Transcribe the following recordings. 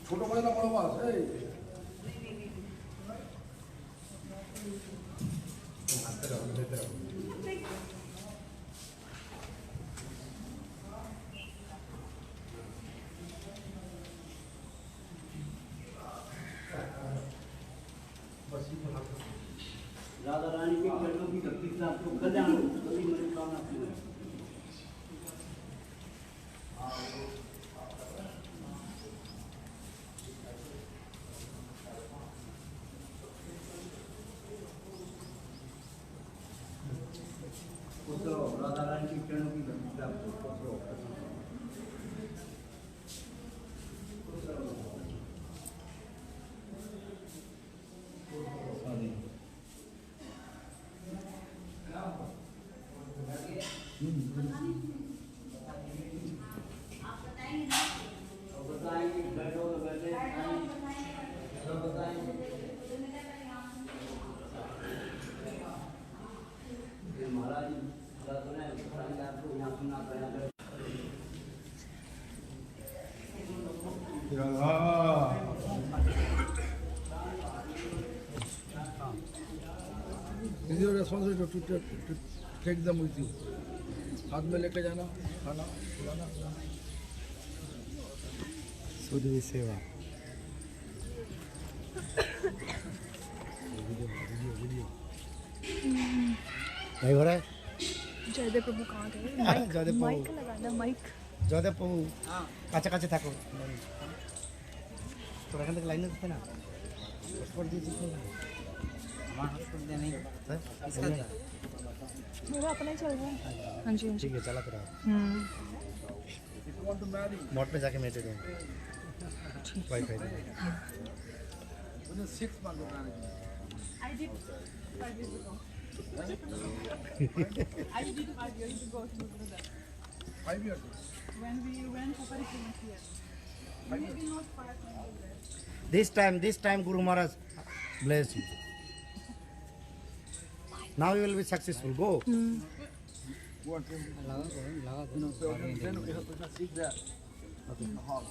ছোট মাছ না বড় মাছ এই राधा रानी के चरणों की भक्ति से आपको कल्याण हो, सभी मनोकामना पूर्ण हो। राधा रानी के चरणों की भक्ति से आपको बताएंगे बैठो तो बैठे सब बताएंगे महाराज आपको यहाँ सुनना पड़ेगा Is your responsibility to take them with you? हाथ में लेके जाना खाना खिलाना सूर्य सेवा नहीं हो रहा है जयदेव प्रभु कहाँ गए? जयदेव प्रभु। माइक लगाना माइक। जयदेव प्रभु কাছে কাছে থাকো तो এখান থেকে লাইনে দিতে না পাসপোর্ট দিয়ে দিতে না हमारा हॉस्पिटल नहीं इसका क्या मेरा अपना ही चल रहा है। हाँ जी हाँ जी। ठीक है चला करो If you want to marry mode पे जाके मेटे दो wifi they within 6 months of marriage I did 5 years ago. I did 5 years ago to brother. 5 years When we went for Parikramah here. Maybe not 5 years. this time Guru Maharaj bless you now you will be successful go go and tell me so then we have to sit there in the hall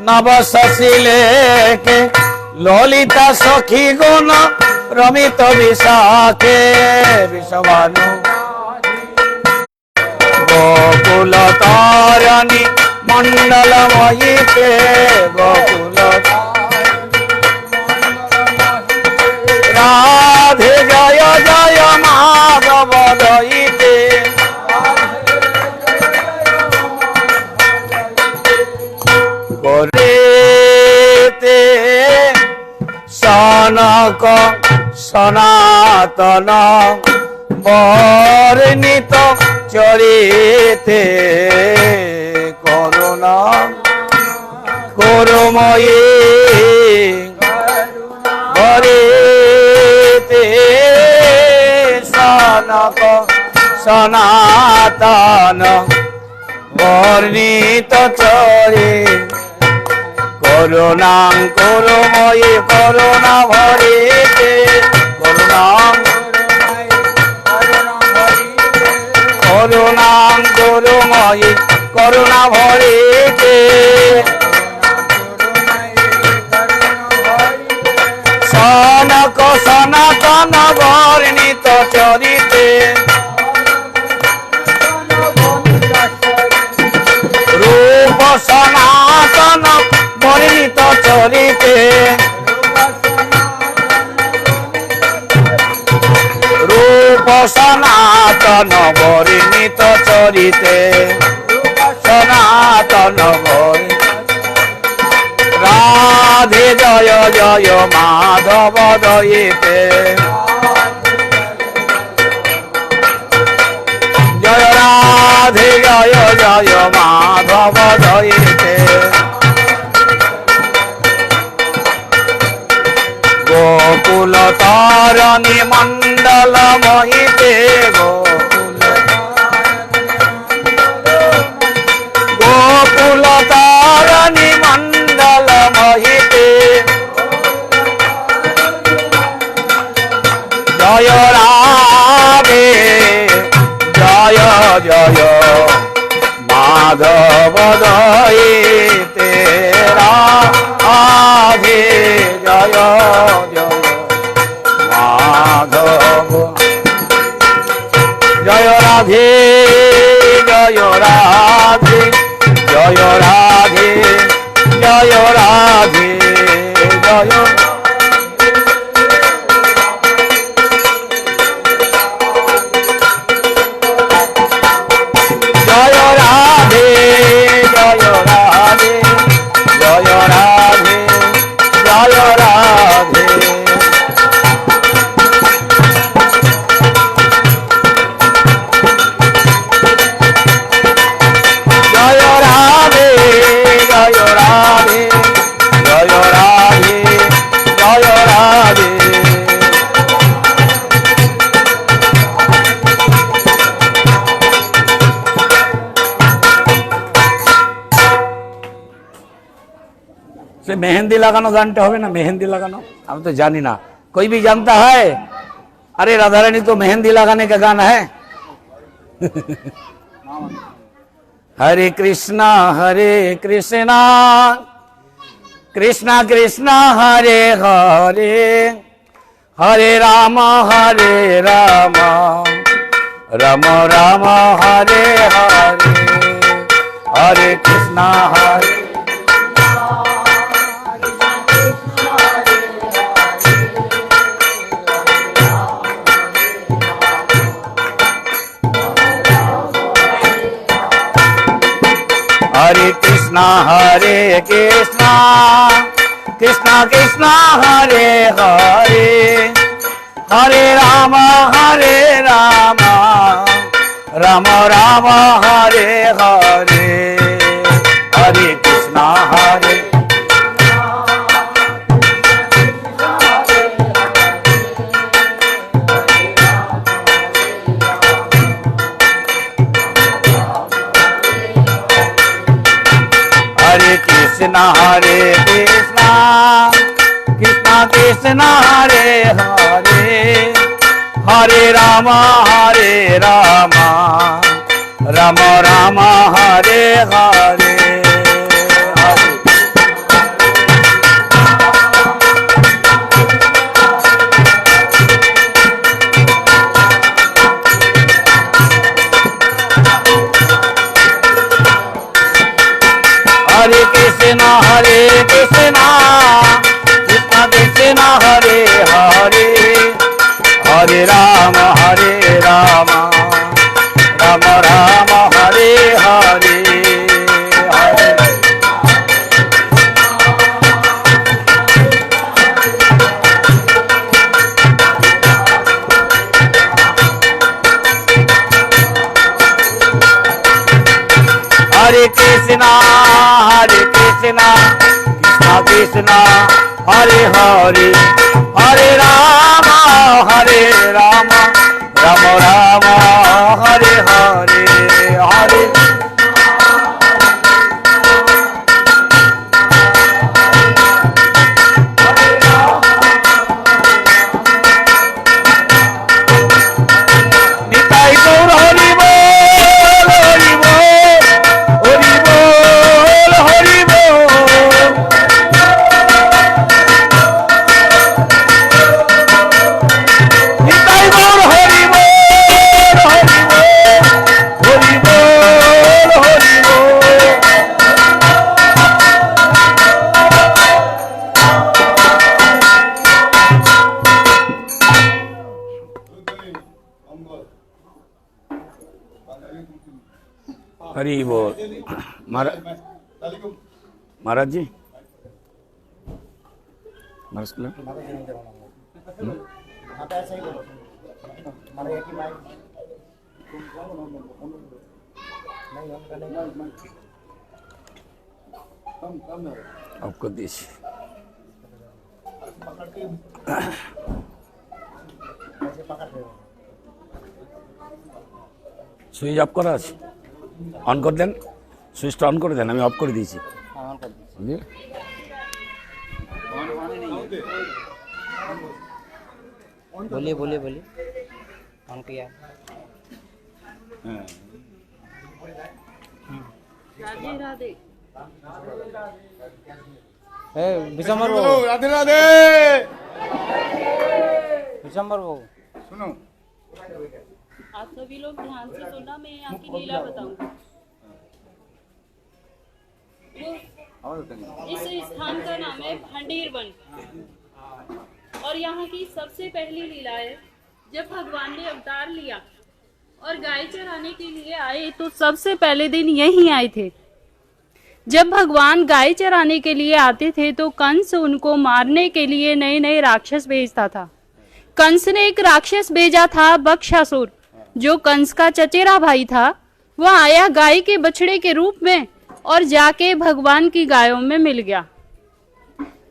নবশশিলেকে ললিতা সখী গুণ রমিত বিশাখে বিষবানু গোকুল তারণী মণ্ডলময়ীতে গোকুল রাধে জয় জয় মাধব দয়িতে করেতে সনক সনাতন বর্ণিত চরিতে করুণা করুময়ী হরিতে সনক সনাতন বর্ণিত চরে করুণাং করুময়ী করুণা ভরিতে করুণাং করুণাং করুময়ী করুণা ভরিতে সনক সনাতন বর্ণিত চরিতে রূপ সনাতন বর্ণিত চরিতে রূপ সনাতন বর্ণিত চরিতে সনাতন রাধে জয় জয় মাধব দয়িতে জয় রাধে জয় জয় মাধব দয়িতে গোকুল তারণী মণ্ডল মহিতে গোকুল তারণী মণ্ডল মহিতে জয় রাধে জয় জয় মাধব দয়িতে রাধে জয় জয় মাধব জয় রাধে জয় রাধে জয় রাধে জয় রাধে জয় জয় রাধে জয় রাধে জয় রাধে জয় রাধে জয় রাধে জয় রাধে জয় রাধে জয় রাধে से मेहंदी लगानो जानते हो ना मेहंदी लगानो हम तो जानी ना कोई भी जानता है अरे राधा रानी तो मेहंदी लगाने का गाना है हरे कृष्णा कृष्णा कृष्णा हरे हरे हरे राम राम राम हरे हरे हरे कृष्णा हरे हरे कृष्णा कृष्णा कृष्णा हरे हरे हरे राम राम राम हरे हरे हरे कृष्णा हरे हरे कृष्णा कृष्णा कृष्णा हरे हरे हरे राम राम राम हरे हरे हरे कृष्णा कृष्णा कृष्णा हरे हरे हरे राम राम राम हरे हरे हरे निताई गौर हरि बोल हरि बोल हरि बोल निताई गौर हरि बोल हरि बोल हरि बोल। महाराज जी महाराज को माता ऐसा ही बोलो माता एक ही माइक नहीं उनका नहीं कम आपको दीजिए ऐसे पकड़ रहे हो সুইচ অফ করা আছে অন করে দেন সুইচটা অন করে দেন আমি অফ করে দিয়েছি हाँ ऑन कर दीजिए বুঝলি बोलिए बोलिए बोलिए ऑन किया राधे राधे। विशंबर वो राधे राधे। विशंबर वो सुनो आप सभी लोग ध्यान से सुनना, मैं यहाँ की लीला बताऊंगी। इस स्थान का नाम है भंडीर वन और यहाँ की सबसे पहली लीला है जब भगवान ने अवतार लिया और गाय चराने के लिए आए तो सबसे पहले दिन यहीं आए थे। जब भगवान गाय चराने के लिए आते थे तो कंस उनको मारने के लिए नए नए राक्षस भेजता था। कंस ने एक राक्षस भेजा था बक्षासुर, जो कंस का चचेरा भाई था। वह आया गाय के बछड़े के रूप में और जाके भगवान की गायों में मिल गया।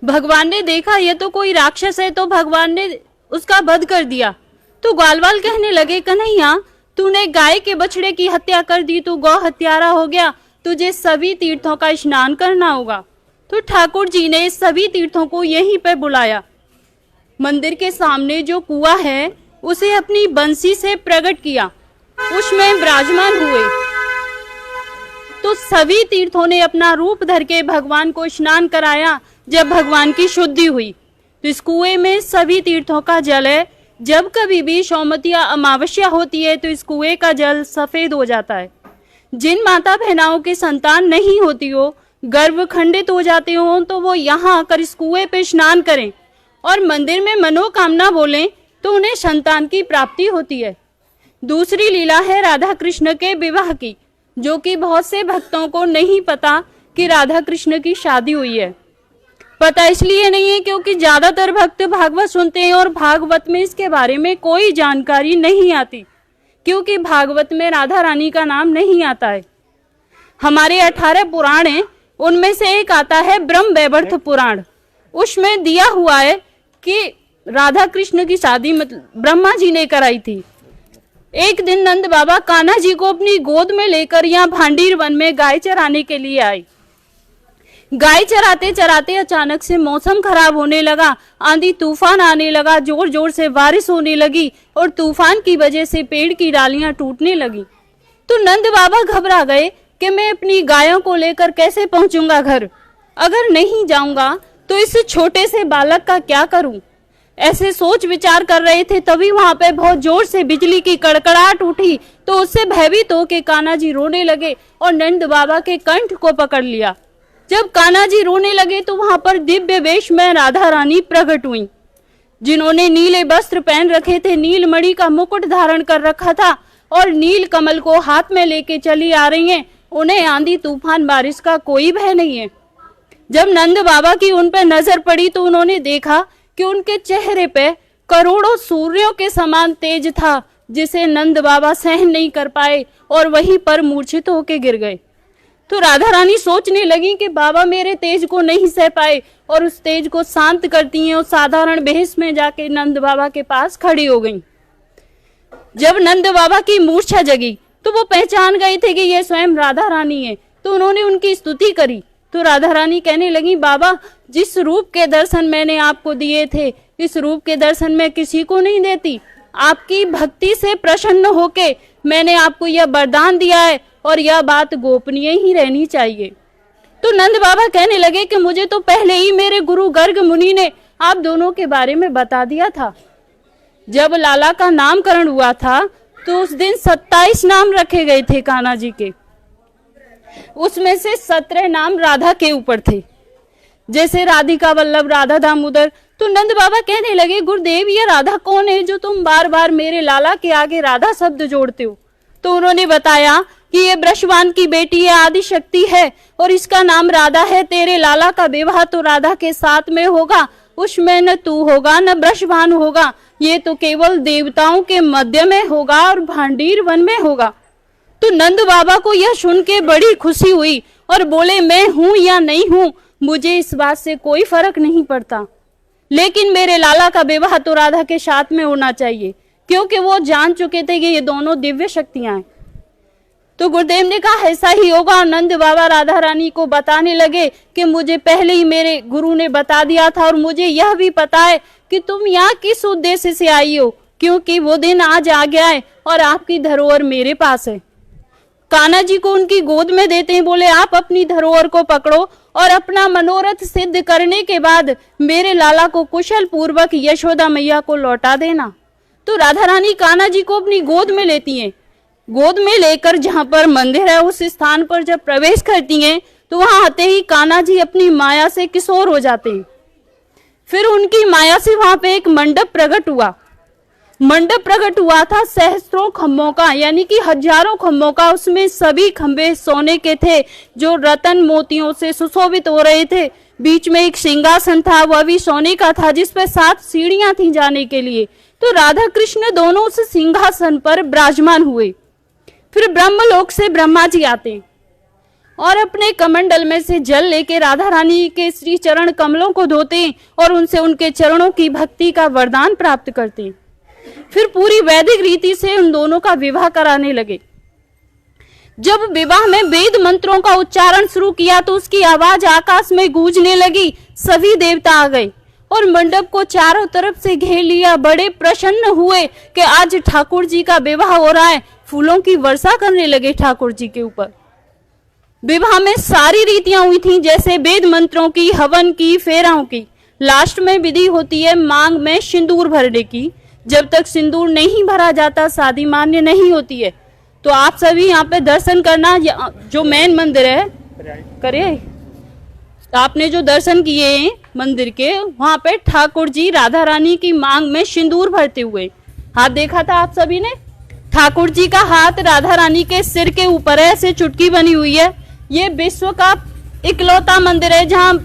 भगवान ने देखा ये तो कोई राक्षस है, तो भगवान ने उसका वध कर दिया। तो ग्वालवाल कहने लगे, कन्हैया तूने गाय के बछड़े की हत्या कर दी, तू गौ हत्यारा हो गया, तुझे सभी तीर्थों का स्नान करना होगा। तो ठाकुर जी ने सभी तीर्थों को यहीं पे बुलाया। मंदिर के सामने जो कुआं है उसे अपनी बंसी से प्रकट किया, उसमें विराजमान हुए। तो सभी तीर्थों ने अपना रूप धर के भगवान को स्नान कराया। जब भगवान की शुद्धि हुई तो इस कुएं में सभी तीर्थों का जल है। जब कभी भी सौमती या अमावस्या होती है तो इस कुएं का जल सफेद हो जाता है। जिन माता बहनाओं की संतान नहीं होती हो, गर्भ खंडित हो जाते हो, तो वो यहाँ आकर इस कुएं पे स्नान करें और मंदिर में मनोकामना बोलें तो उन्हें संतान की प्राप्ति होती है। दूसरी लीला है राधा कृष्ण के विवाह की, जो कि बहुत से भक्तों को नहीं पता कि राधा कृष्ण की शादी हुई है। पता इसलिए नहीं है क्योंकि ज्यादातर भक्त भागवत सुनते हैं और भागवत में इसके बारे में कोई जानकारी नहीं आती, क्योंकि भागवत में राधा रानी का नाम नहीं आता है। हमारे 18 पुराण हैं, उनमें से एक आता है ब्रह्म वैवर्त पुराण। उसमें दिया हुआ है कि राधा कृष्ण की शादी ब्रह्मा जी ने कराई थी। एक दिन नंद बाबा कान्हा जी को अपनी गोद में लेकर यहाँ भांडीर वन में गाय चराने के लिए आए। गाय चराते चराते अचानक से मौसम खराब होने लगा, आंधी तूफान आने लगा, जोर जोर से बारिश होने लगी और तूफान की वजह से पेड़ की डालियां टूटने लगी। तो नंद बाबा घबरा गए कि मैं अपनी गायों को लेकर कैसे पहुंचूंगा घर। अगर नहीं जाऊंगा तो इस छोटे से बालक का क्या करूं। ऐसे सोच विचार कर रहे थे, तभी वहां पे बहुत जोर से बिजली की कड़कड़ाहट उठी। तो उससे भयभीत होकर कान्हा जी रोने लगे और नंद बाबा के कंठ को पकड़ लिया। जब कान्हा जी रोने लगे तो वहां पर दिव्य वेश में राधा रानी प्रकट हुई, जिन्होंने नीले वस्त्र पहन रखे थे, नीलमणि का मुकुट धारण कर रखा था और नील कमल को हाथ में लेके चली आ रही हैं। उन्हें आंधी तूफान बारिश का कोई भय नहीं है। जब नंद बाबा की उन पर नजर पड़ी तो उन्होंने देखा कि उनके चेहरे पे करोड़ों सूर्यों के समान तेज था, जिसे नंद बाबा सहन नहीं कर पाए और वहीं पर मूर्छित होकर गिर गए। तो राधा रानी सोचने लगी कि बाबा मेरे तेज को नहीं सह पाए और उस तेज को शांत करती हैं और साधारण बेहस में जाके नंद बाबा के पास खड़ी हो गई। जब नंद बाबा की मूर्छा जगी तो वो पहचान गए थे कि ये स्वयं राधा रानी है, तो उन्होंने उनकी स्तुति करी। तो राधा रानी कहने लगी, बाबा जिस रूप के दर्शन मैंने आपको दिए थे, इस रूप के दर्शन मैं किसी को नहीं देती। आपकी भक्ति से प्रसन्न होके मैंने आपको यह वरदान दिया है और यह बात गोपनीय ही रहनी चाहिए। तो नंद बाबा कहने लगे कि मुझे तो पहले ही मेरे गुरु गर्ग मुनि ने आप दोनों के बारे में बता दिया था। जब लाला का नामकरण हुआ था तो उस दिन 27 नाम रखे गए थे कान्हा जी के, उसमें से 17 नाम राधा के ऊपर थे, जैसे राधिका वल्लभ, राधा दामोदर। तो नंद बाबा कहने लगे, गुरुदेव ये राधा कौन है जो तुम बार बार मेरे लाला के आगे राधा शब्द जोड़ते हो? तो उन्होंने बताया कि ये ब्रशवान की बेटी है, आदि शक्ति है और इसका नाम राधा है। तेरे लाला का विवाह तो राधा के साथ में होगा, उसमें न तू होगा न ब्रशवान होगा, ये तो केवल देवताओं के मध्य में होगा और भांडीर वन में होगा। तो नंद बाबा को यह सुन के बड़ी खुशी हुई और बोले, मैं हूं या नहीं हूं मुझे इस बात से कोई फर्क नहीं पड़ता, लेकिन मेरे लाला का विवाह तो राधा के साथ में होना चाहिए, क्योंकि वो जान चुके थे कि ये दोनों दिव्य शक्तियां हैं। तो गुरुदेव ने कहा ऐसा ही होगा और नंद बाबा राधा रानी को बताने लगे कि मुझे पहले ही मेरे गुरु ने बता दिया था और मुझे यह भी पता है कि तुम यहाँ किस उद्देश्य से आई हो, क्योंकि वो दिन आज आ गया है और आपकी धरोहर मेरे पास है। कान्हा जी को उनकी गोद में देते हैं, बोले आप अपनी धरोहर को पकड़ो और अपना मनोरथ सिद्ध करने के बाद मेरे लाला को कुशल पूर्वक यशोदा मैया को लौटा देना। तो राधा रानी कान्हा जी को अपनी गोद में लेती हैं। गोद में लेकर जहां पर मंदिर है उस स्थान पर जब प्रवेश करती हैं तो वहां आते ही कान्हा जी अपनी माया से किशोर हो जाते हैं। फिर उनकी माया से वहां पे एक मंडप प्रकट हुआ। मंडप प्रकट हुआ था सहस्त्रों खम्भों का, यानी कि हजारों खम्भों का। उसमें सभी खंभे सोने के थे जो रतन मोतियों से सुशोभित हो रहे थे। बीच में एक सिंहासन था, वह भी सोने का था, जिसपे 7 सीढ़ियां थी जाने के लिए। तो राधा कृष्ण दोनों उस सिंहासन पर विराजमान हुए। फिर ब्रह्मलोक से ब्रह्मा जी आते और अपने कमंडल में से जल लेके राधा रानी के श्री चरण कमलों को धोते और उनसे उनके चरणों की भक्ति का वरदान प्राप्त करते। फिर पूरी वैदिक रीति से उन दोनों का विवाह कराने लगे। जब विवाह में वेद मंत्रों का उच्चारण शुरू किया तो उसकी आवाज आकाश में गूंजने लगी। सभी देवता आ गए और मंडप को चारों तरफ से घेर लिया। बड़े प्रसन्न हुए कि आज ठाकुर जी का विवाह हो रहा है। फूलों की वर्षा करने लगे ठाकुर जी के ऊपर। विवाह में सारी रीतियां हुई थी, जैसे वेद मंत्रों की, हवन की, फेराओं की। लास्ट में विधि होती है मांग में सिंदूर भरने की। जब तक सिंदूर नहीं भरा जाता शादी मान्य नहीं होती है। तो आप सभी यहाँ पे दर्शन करना, जो मेन मंदिर है करिए। आपने जो दर्शन किए हैं मंदिर के, वहां पे ठाकुर जी राधा रानी की मांग में सिंदूर भरते हुए हाथ देखा था आप सभी ने। ठाकुर जी का हाथ राधा रानी के सिर के ऊपर है, ऐसे चुटकी बनी हुई है। ये विश्व का इकलौता मंदिर है जहाँ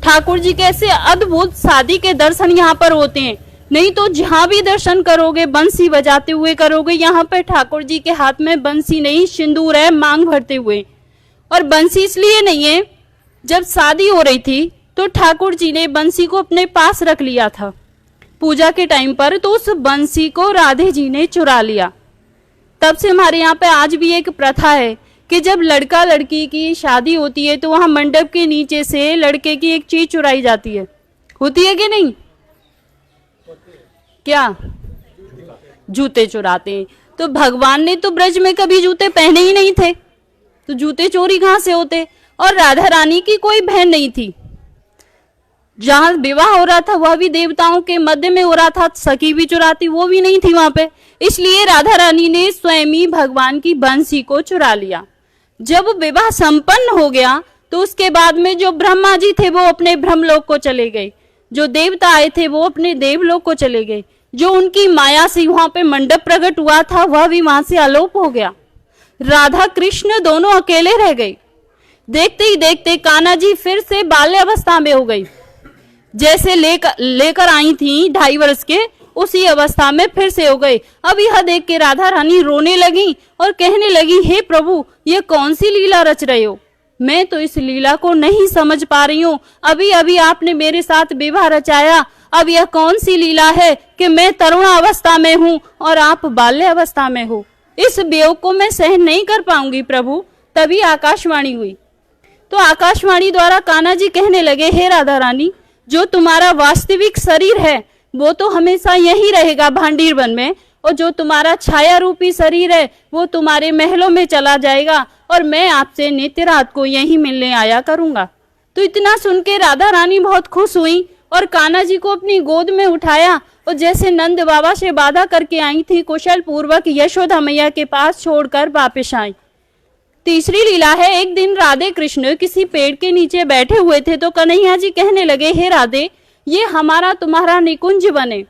ठाकुर जी के ऐसे अद्भुत शादी के दर्शन यहाँ पर होते हैं। नहीं तो जहाँ भी दर्शन करोगे बंसी बजाते हुए करोगे। यहाँ पर ठाकुर जी के हाथ में बंसी नहीं सिंदूर है मांग भरते हुए। और बंसी इसलिए नहीं है, जब शादी हो रही थी तो ठाकुर जी ने बंसी को अपने पास रख लिया था पूजा के टाइम पर, तो उस बंसी को राधे जी ने चुरा लिया। तब से हमारे यहाँ पे आज भी एक प्रथा है कि जब लड़का लड़की की शादी होती है तो वहां मंडप के नीचे से लड़के की एक चीज चुराई जाती है। होती है कि नहीं? क्या? जूते चुराते हैं। तो भगवान ने तो ब्रज में कभी जूते पहने ही नहीं थे, तो जूते चोरी कहां से होते? और राधा रानी की कोई बहन नहीं थी। जहां विवाह हो रहा था वह भी देवताओं के मध्य में हो रहा था, सखी भी चुराती वो भी नहीं थी वहां पे। इसलिए राधा रानी ने स्वयं ही भगवान की बंसी को चुरा लिया। जब विवाह संपन्न हो गया तो उसके बाद में जो ब्रह्मा जी थे वो अपने ब्रह्मलोक को चले गए, जो देवता आए थे वो अपने देवलोक को चले गए। जो उनकी माया से वहां पे मंडप प्रकट हुआ था वह भी वहां से अलोप हो गया। राधा कृष्ण दोनों अकेले रह गए। देखते ही देखते कान्हा जी फिर से बाल्यावस्था में हो गई। जैसे लेकर आई थी 2.5 वर्ष के, उसी अवस्था में फिर से हो गए। अब यह देख के राधा रानी रोने लगी और कहने लगी, हे प्रभु ये कौन सी लीला रच रहे हो? मैं तो इस लीला को नहीं समझ पा रही हूँ। अभी अभी आपने मेरे साथ विवाह रचाया, अब यह कौन सी लीला है कि मैं तरुणावस्था में हूँ और आप बाल्यावस्था में हो। इस वियोग को मैं सहन नहीं कर पाऊंगी प्रभु। तभी आकाशवाणी हुई। तो आकाशवाणी द्वारा कान्हा जी कहने लगे, हे राधा रानी, जो तुम्हारा वास्तविक शरीर है वो तो हमेशा यही रहेगा भांडीर वन में, और जो तुम्हारा छाया रूपी शरीर है वो तुम्हारे महलों में चला जाएगा, और मैं आपसे नित्य रात को यहीं मिलने आया करूंगा। तो इतना सुन के राधा रानी बहुत खुश हुई और कान्हा जी को अपनी गोद में उठाया, और जैसे नंद बाबा से वादा करके आई थी, कुशल पूर्वक यशोदा मैया के पास छोड़कर वापस आई। तीसरी लीला है, एक दिन राधे कृष्ण किसी पेड़ के नीचे बैठे हुए थे, तो कन्हैया जी कहने लगे, हे राधे, ये हमारा तुम्हारा निकुंज बने,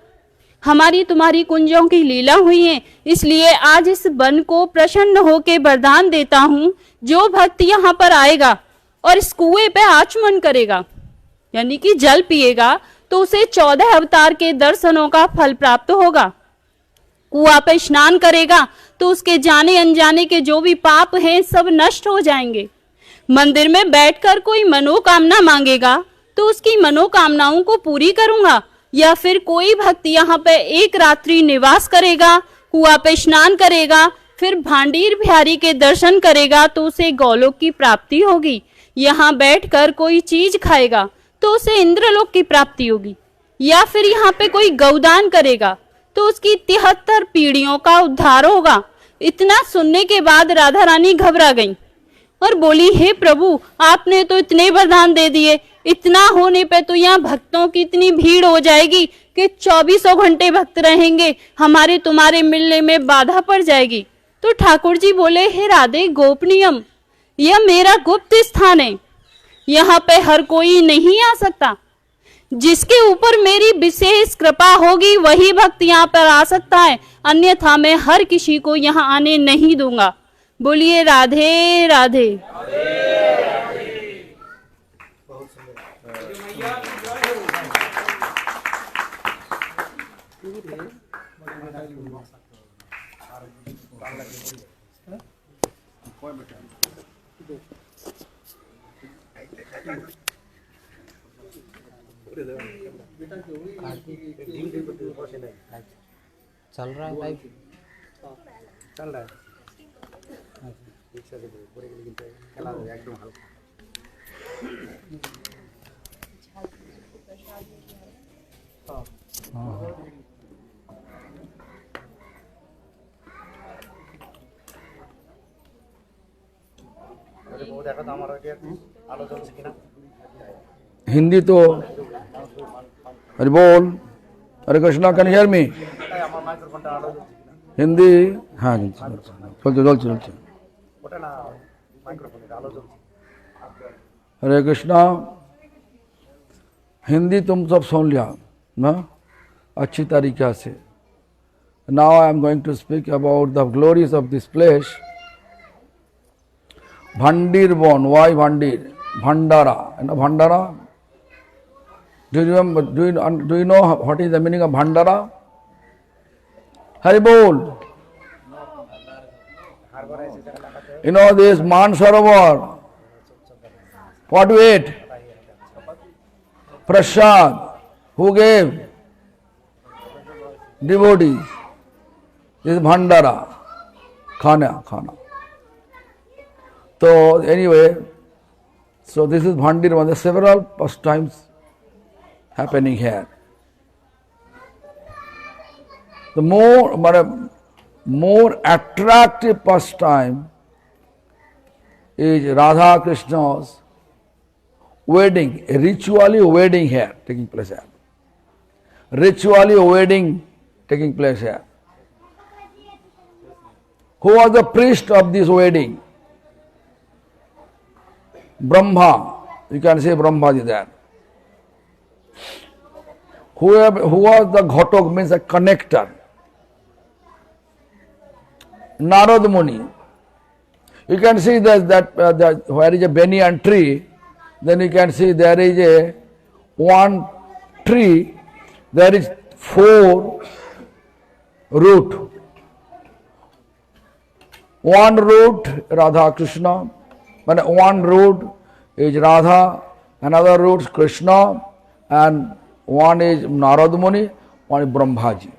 हमारी तुम्हारी कुंजों की लीला हुई है, इसलिए आज इस वन को प्रसन्न होकर वरदान देता हूँ, जो भक्त यहाँ पर आएगा और इस कुएं पे आचमन करेगा, यानी कि जल पिएगा, तो उसे 14 अवतार के दर्शनों का फल प्राप्त होगा। कुआं पे स्नान करेगा तो उसके जाने अनजाने के जो भी पाप हैं सब नष्ट हो जाएंगे। मंदिर में बैठकर कोई मनोकामना मांगेगा तो उसकी मनोकामनाओं को पूरी करूंगा। या फिर कोई भक्त यहाँ पे एक रात्रि निवास करेगा, कुआं पे स्नान करेगा, फिर भांडीर बिहारी के दर्शन करेगा तो उसे गौलोक की प्राप्ति होगी। यहाँ बैठकर कोई चीज खाएगा तो उसे इंद्रलोक की प्राप्ति होगी। या फिर यहाँ पे कोई गौदान करेगा तो उसकी 73 पीढ़ियों का उद्धार होगा। इतना सुनने के बाद राधा रानी घबरा गईं और बोली, हे प्रभु, आपने तो इतने वरदान दे दिए, इतना होने पे तो यहाँ भक्तों की इतनी भीड़ हो जाएगी कि 24 घंटे भक्त रहेंगे, हमारे तुम्हारे मिलने में बाधा पड़ जाएगी। तो ठाकुर जी बोले, हे राधे गोपनीयम, यह मेरा गुप्त स्थान है, यहाँ पे हर कोई नहीं आ सकता। जिसके ऊपर मेरी विशेष कृपा होगी वही भक्त यहाँ पर आ सकता है, अन्यथा मैं हर किसी को यहाँ आने नहीं दूंगा। बोलिए राधे राधे। चल रहा है लाइव, चल रहा है। हिंदी तो हरि बोल, Hare Krishna, can hear me? Hindi हाँ चलते हरे कृष्णा। हिंदी तुम सब सुन लिया ना अच्छी तरीका से। Now I am going to speak about the glories of this place, Bhandir Van. Why Bhandir? Bhandara, Bhandara. Do you remember? Do you know what is the meaning of Bhandara? Hari Bol. You know this Mansarovar. What we ate? Prasad. Who gave? Devotees. This is Bhandara. Khana. So anyway, so this is Bhandir. There are several pastimes happening here. The more attractive pastime is Radha Krishna's wedding, a ritually wedding here taking place here. Ritually wedding taking place here. Who was the priest of this wedding? Brahma. You can say Brahma is there. Who was the Ghotok, means a connector? Narad Muni. You can see that where is a banyan tree, then you can see there is a one tree, there is 4 root. One root Radha Krishna, But one root is Radha, another root is Krishna, and one is Narad Muni, one is Brahmaji.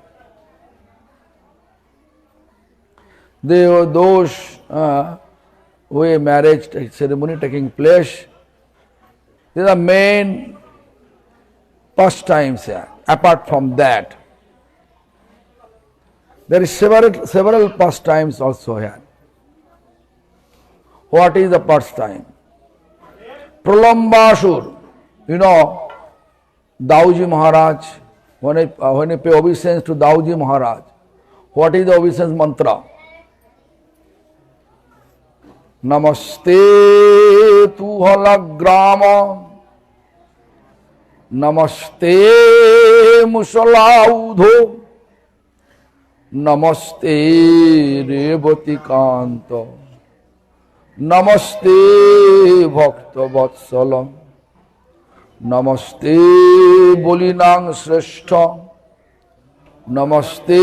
Those way marriage ceremony taking place, these are main pastimes here. Apart from that, there is several pastimes also here. What is the pastime? Pralambasur, Dauji Maharaj, when he pay obeisance to Dauji Maharaj, what is the obeisance mantra? Namaste tuhalagrama, Namaste musalaudho, Namaste revati kanto, Namaste bhakta vatsalam, Namaste bolinang shrestha, Namaste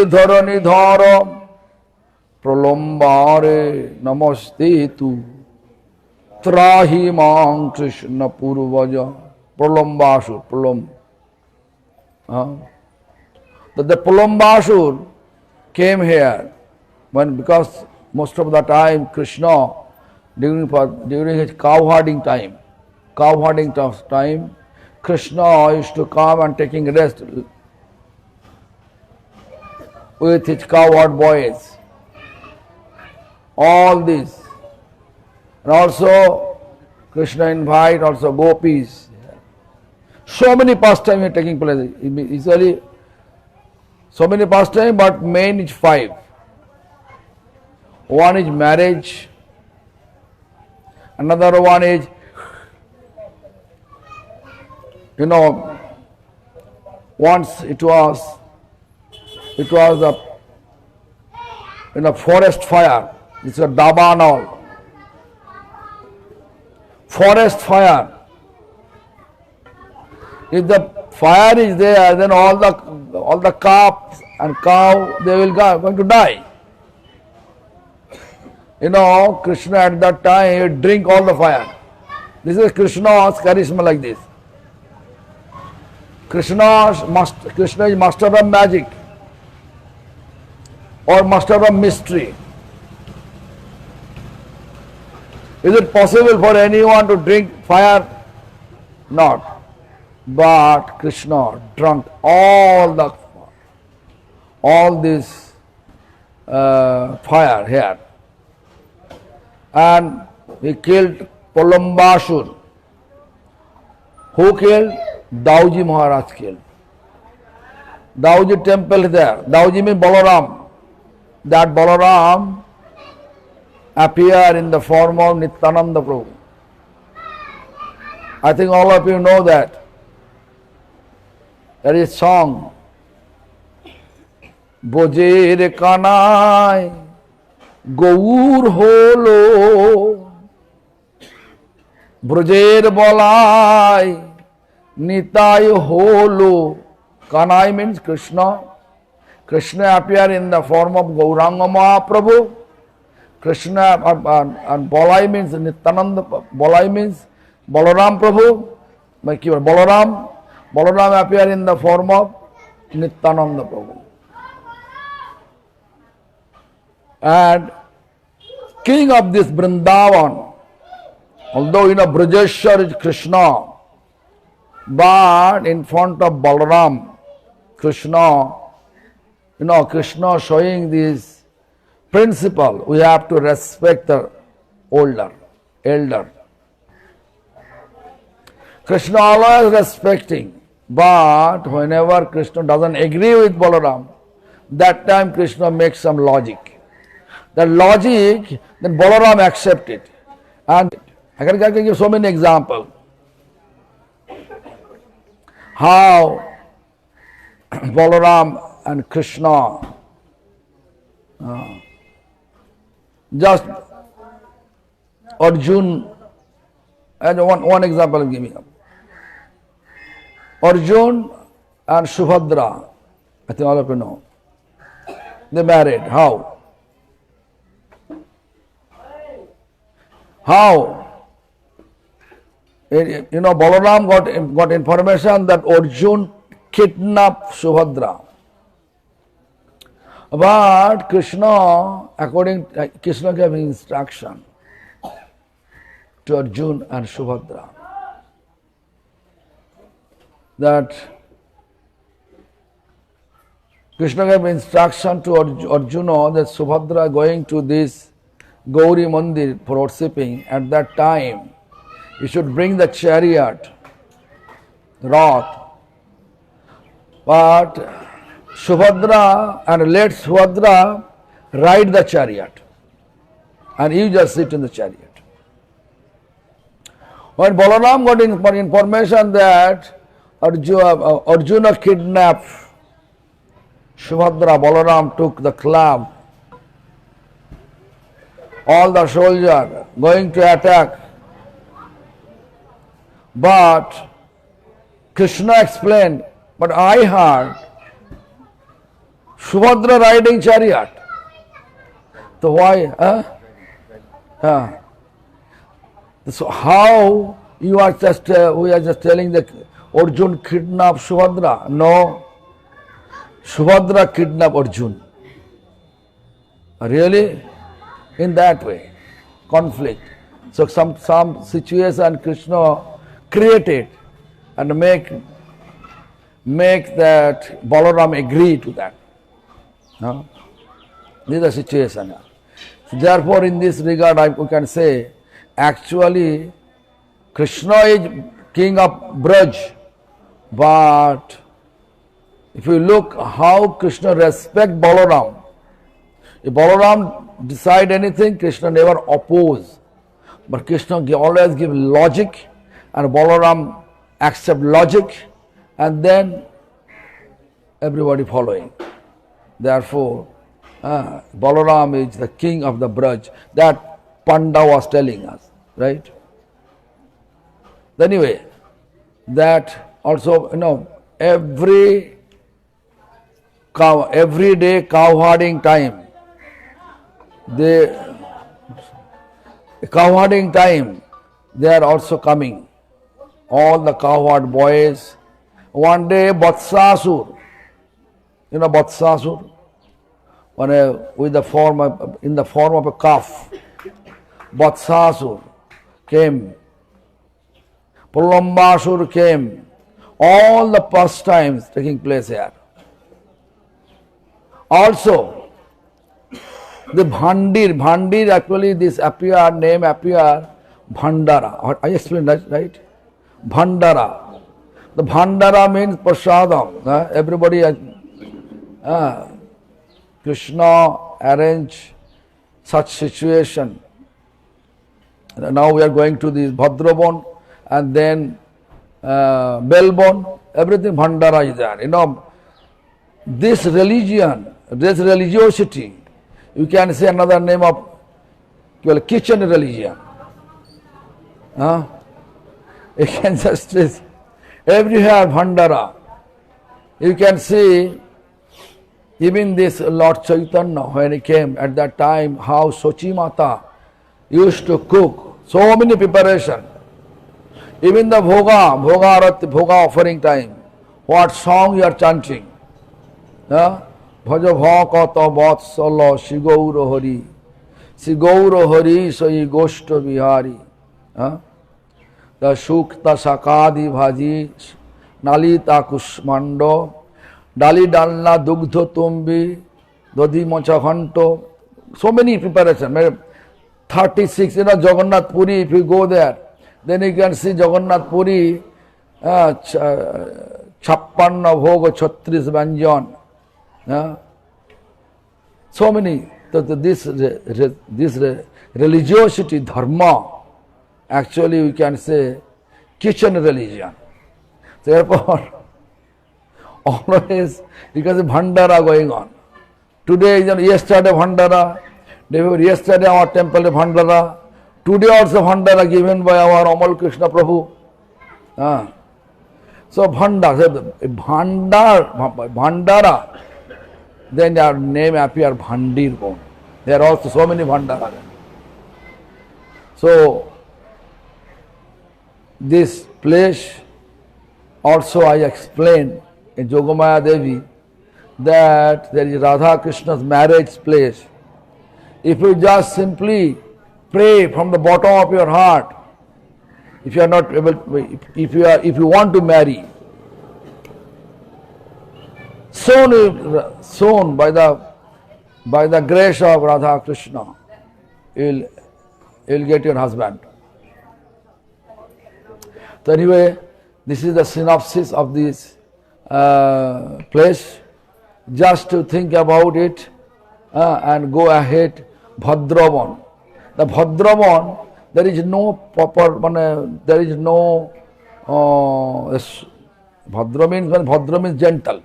dharani dharam, Pralambare namaste tu, Trahi mang Krishna purvaja, Pralambasur, The Pralambasur came here because most of the time Krishna, during his cow-herding time, Krishna used to come and taking rest with his cow-herd boys. All this. And also Krishna invite also gopis. So many pastimes are taking place. Usually so many pastimes, but main is 5. One is marriage, another one is once it was the forest fire. It's a daba and all. Forest fire. If the fire is there, then all the calves and cow, they will going to die. Krishna at that time, he drink all the fire. This is Krishna's charisma like this. Krishna is master of magic or master of mystery. Is it possible for anyone to drink fire? Not. But Krishna drank all this fire here. And he killed Pralambasur. Who killed? Dauji Maharaj killed. Dauji temple is there. Dauji means Balaram. That Balaram appear in the form of Nityananda Prabhu. I think all of you know that. There is a song. Bojer kanai Gaur holo Brojer bolai Nitai holo. Kanai means Krishna. Krishna appear in the form of Gauranga Mahaprabhu. Krishna and Bolai means Nityananda. Bolai means Balaram Prabhu. Balaram appear in the form of Nityananda Prabhu. And king of this Vrindavan, although Brajeshwar is Krishna, but in front of Balaram, Krishna, Krishna showing this principle, we have to respect the elder. Krishna always respecting, but whenever Krishna doesn't agree with Balaram, that time Krishna makes some logic. That logic, then Balaram accept it. And I can give so many examples. How Balaram and Krishna just Arjun, as one example I'm giving up. Arjun and Subhadra, I think all of you know, they married. How? how Balaram got information that Arjun kidnapped Subhadra. But Krishna gave instruction to Arjun and Subhadra that Krishna gave instruction to Arjuna that Subhadra going to this Gauri Mandir for worshipping. At that time, you should bring the chariot, Rath, but Subhadra and let Subhadra ride the chariot and you just sit in the chariot. When Balaram got information that Arjuna kidnapped Subhadra, Balaram took the club, all the soldiers going to attack. But Krishna explained, but I heard Subhadra riding chariot. So why? So how you are just we are just telling that Arjun kidnapped Subhadra? No, Subhadra kidnapped Arjun. Really? In that way, conflict. So some situation Krishna created and make that Balaram agree to that. No? This is the situation. Therefore, in this regard, we can say, actually, Krishna is king of Braj, but if you look how Krishna respect Balaram, if Balaram decide anything, Krishna never oppose, but Krishna always give logic, and Balaram accept logic, and then everybody following. Therefore, Balaram is the king of the Braj. That Panda was telling us, right? Anyway, that also, every day cow herding time, they are also coming. All the cowherd boys. One day, Vatsasur, Vatsasur, in the form of a calf, Vatsasur came, Pralambasur came, all the pastimes taking place here. Also, the Bhandir actually this name appear Bhandara. I explained that, right? Bhandara. The Bhandara means prasadam. Everybody, Krishna arrange such situation. Now we are going to this Bhadrabon and then Belbon. Everything Bhandara is there. This religion, this religiosity, you can say another name of kitchen religion. You can just everywhere Bhandara. You can see even this Lord Chaitanya, when he came at that time, how Sochi Mata used to cook so many preparation. Even the Bhoga offering time, what song you are chanting? Bhaja bhakata vatsala Shigaura Hari, Shigaura Hari Sai Goshta Vihari. The Shukta Sakadi Bhaji, Nalita Kushmando, Dali Dalna Dugdho Tumbi, Dodi Mocha Khanto, so many preparation. 36, Jagannath Puri, if you go there, then you can see Jagannath Puri, Chappanna Bhoga Chatris Banjan. So many, this religiosity, dharma, actually we can say kitchen religion. Therefore, always because of Bhandara going on. Today, yesterday Bhandara, yesterday our temple Bhandara, today also Bhandara given by our Amal Krishna Prabhu. So Bhandara, then their name appear Bhandir. There are also so many Bhandara. So this place also I explained in Jogamaya Devi that there is Radha Krishna's marriage place. If you just simply pray from the bottom of your heart, if you are not able, if you want to marry, soon by the grace of Radha Krishna, you'll get your husband. So anyway, this is the synopsis of this place. Just to think about it and go ahead. Bhadravan. The Bhadravan, there is no proper, there is no, Bhadra means gentle.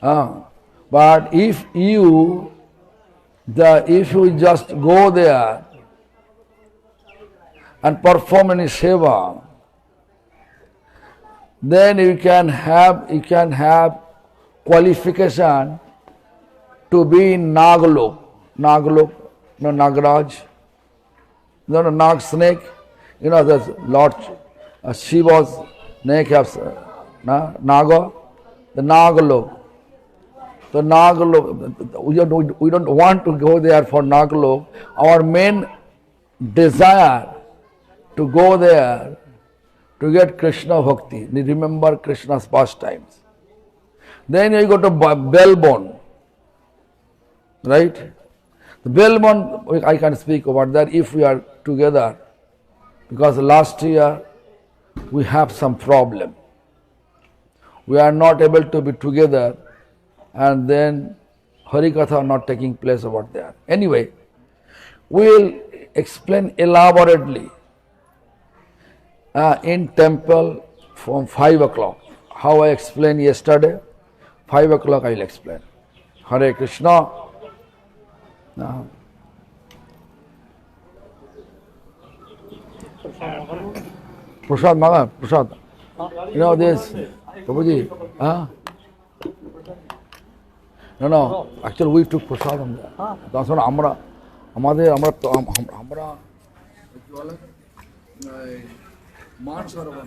But if you just go there and perform any seva, then you can have qualification to be in Nagalok. Nagalok, Nagaraj, Nag snake. The Lord Shiva's snake has Naga, the Nagalok. So Nagalok, we don't want to go there for Nagalok. Our main desire to go there to get Krishna Bhakti, remember Krishna's pastimes. Then you go to Belbon, right? The Belmont, I can speak about that if we are together, because last year we have some problem. We are not able to be together, and then Harikatha not taking place over there. Anyway, we will explain elaborately in temple from 5 o'clock. How I explained yesterday, 5 o'clock I will explain. Hare Krishna. Prasad Mama, Prasad. You know this, Prabhuji? No, actually we took Prasadam there. That's what Amra, मान सरोवर